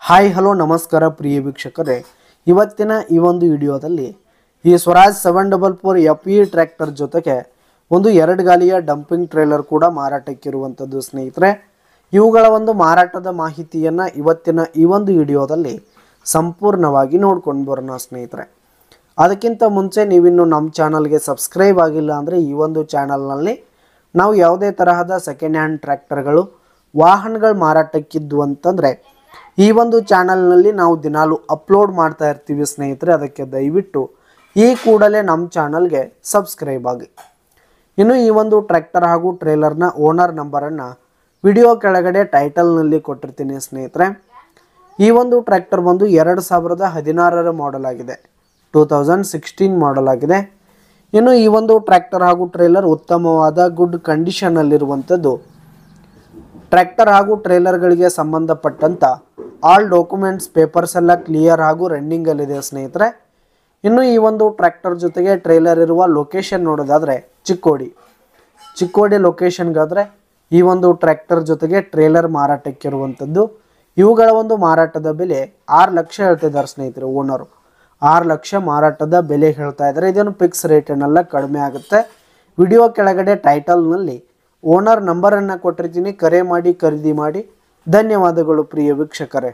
Hi hello ನಮಸ್ಕಾರ ಪ್ರಿಯ ವೀಕ್ಷಕರೇ, ಇವತ್ತಿನ ಈ ಒಂದು ವಿಡಿಯೋದಲ್ಲಿ ಈ ಸ್ವರಾಜ್ 744 FE ಟ್ರ್ಯಾಕ್ಟರ್ ಜೊತೆಗೆ ಒಂದು 2 ಗಾಲಿಯ ಡಂಪಿಂಗ್ ಟ್ರೇಲರ್ ಕೂಡ ಮಾರಾಟಕ್ಕಿರುವಂಥದ್ದು ಸ್ನೇಹಿತರೆ. ಇವುಗಳ ಒಂದು ಮಾರಾಟದ ಮಾಹಿತಿಯನ್ನು ಇವತ್ತಿನ ಈ ಒಂದು ವಿಡಿಯೋದಲ್ಲಿ ಸಂಪೂರ್ಣವಾಗಿ ನೋಡ್ಕೊಂಡು ಬರೋಣ ಸ್ನೇಹಿತರೆ. ಅದಕ್ಕಿಂತ ಮುಂಚೆ ನೀವಿನ್ನು ನಮ್ಮ ಚಾನಲ್ಗೆ ಸಬ್ಸ್ಕ್ರೈಬ್ ಆಗಿಲ್ಲ ಅಂದರೆ ಈ ಒಂದು ಚಾನಲ್ನಲ್ಲಿ ನಾವು ಯಾವುದೇ ತರಹದ ಸೆಕೆಂಡ್ ಹ್ಯಾಂಡ್ ಟ್ರ್ಯಾಕ್ಟರ್ಗಳು ವಾಹನಗಳು ಮಾರಾಟಕ್ಕಿದ್ದು ಅಂತಂದರೆ ಈ ಒಂದು ಚಾನಲ್ನಲ್ಲಿ ನಾವು ದಿನಾಲು ಅಪ್ಲೋಡ್ ಮಾಡ್ತಾ ಇರ್ತೀವಿ ಸ್ನೇಹಿತರೆ. ಅದಕ್ಕೆ ದಯವಿಟ್ಟು ಈ ಕೂಡಲೇ ನಮ್ಮ ಚಾನಲ್ಗೆ ಸಬ್ಸ್ಕ್ರೈಬ್ ಆಗಿ. ಇನ್ನು ಈ ಒಂದು ಟ್ರ್ಯಾಕ್ಟರ್ ಹಾಗೂ ಟ್ರೇಲರ್ನ ಓನರ್ ನಂಬರನ್ನು ವಿಡಿಯೋ ಕೆಳಗಡೆ ಟೈಟಲ್ನಲ್ಲಿ ಕೊಟ್ಟಿರ್ತೀನಿ ಸ್ನೇಹಿತರೆ. ಈ ಒಂದು ಟ್ರ್ಯಾಕ್ಟರ್ ಬಂದು 2016 ಮಾಡೆಲ್ ಆಗಿದೆ, 2016 ಮಾಡೆಲ್ ಆಗಿದೆ. ಇನ್ನು ಈ ಒಂದು ಟ್ರ್ಯಾಕ್ಟರ್ ಹಾಗೂ ಟ್ರೇಲರ್ ಉತ್ತಮವಾದ ಗುಡ್ ಕಂಡೀಷನ್ನಲ್ಲಿರುವಂಥದ್ದು. ಟ್ರ್ಯಾಕ್ಟರ್ ಹಾಗೂ ಟ್ರೇಲರ್ಗಳಿಗೆ ಸಂಬಂಧಪಟ್ಟಂಥ ಆಲ್ ಡಾಕ್ಯುಮೆಂಟ್ಸ್ ಪೇಪರ್ಸ್ ಎಲ್ಲ ಕ್ಲಿಯರ್ ಹಾಗೂ ರನ್ನಿಂಗಲ್ಲಿದೆ ಸ್ನೇಹಿತರೆ. ಇನ್ನು ಈ ಒಂದು ಟ್ರ್ಯಾಕ್ಟರ್ ಜೊತೆಗೆ ಟ್ರೇಲರ್ ಇರುವ ಲೊಕೇಶನ್ ನೋಡೋದಾದರೆ ಚಿಕ್ಕೋಡಿ ಲೊಕೇಶನ್ಗಾದರೆ ಈ ಒಂದು ಟ್ರ್ಯಾಕ್ಟರ್ ಜೊತೆಗೆ ಟ್ರೇಲರ್ ಮಾರಾಟಕ್ಕಿರುವಂಥದ್ದು. ಇವುಗಳ ಒಂದು ಮಾರಾಟದ ಬೆಲೆ 6 ಲಕ್ಷ ಹೇಳ್ತಿದ್ದಾರೆ ಸ್ನೇಹಿತರೆ. ಓನರು 6 ಲಕ್ಷ ಮಾರಾಟದ ಬೆಲೆ ಹೇಳ್ತಾ ಇದ್ದಾರೆ. ಇದೇನು ಫಿಕ್ಸ್ ರೇಟ್ ಏನಲ್ಲ, ಕಡಿಮೆ ಆಗುತ್ತೆ. ವಿಡಿಯೋ ಕೆಳಗಡೆ ಟೈಟಲ್ನಲ್ಲಿ ಓನರ್ ನಂಬರನ್ನು ಕೊಟ್ಟಿರ್ತೀನಿ, ಕರೆ ಮಾಡಿ ಖರೀದಿ ಮಾಡಿ. ಧನ್ಯವಾದಗಳು ಪ್ರಿಯ ವೀಕ್ಷಕರೇ.